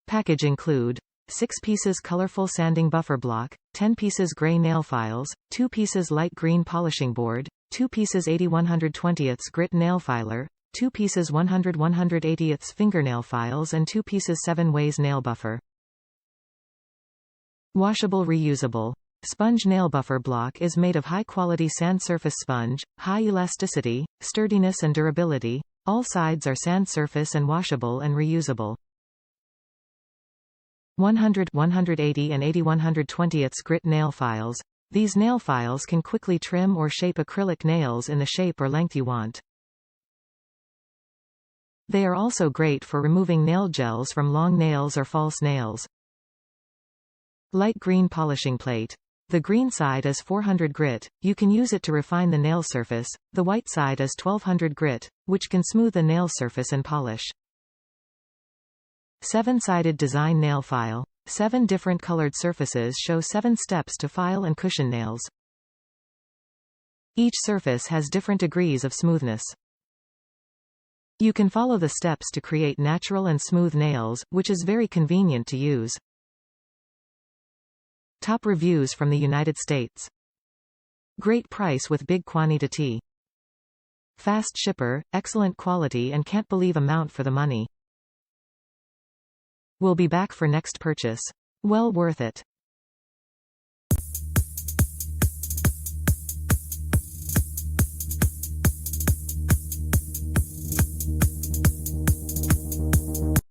Package include 6 pieces colorful sanding buffer block, 10 pieces gray nail files, 2 pieces light green polishing board, 2 pieces 80/120 grit nail filer, 2 pieces 100/180 fingernail files and 2 pieces 7 ways nail buffer. Washable reusable. Sponge nail buffer block is made of high-quality sand surface sponge, high elasticity, sturdiness and durability. All sides are sand surface and washable and reusable. 100, 180 and 80/120 grit nail files. These nail files can quickly trim or shape acrylic nails in the shape or length you want. They are also great for removing nail gels from long nails or false nails. Light green polishing plate. The green side is 400 grit, you can use it to refine the nail surface. The white side is 1200 grit, which can smooth the nail surface and polish. 7-sided design nail file. 7 different colored surfaces show 7 steps to file and cushion nails. Each surface has different degrees of smoothness. You can follow the steps to create natural and smooth nails, which is very convenient to use. Top reviews from the United States. Great price with big quantity. Fast shipper, excellent quality and can't believe amount for the money. We'll be back for next purchase. Well worth it.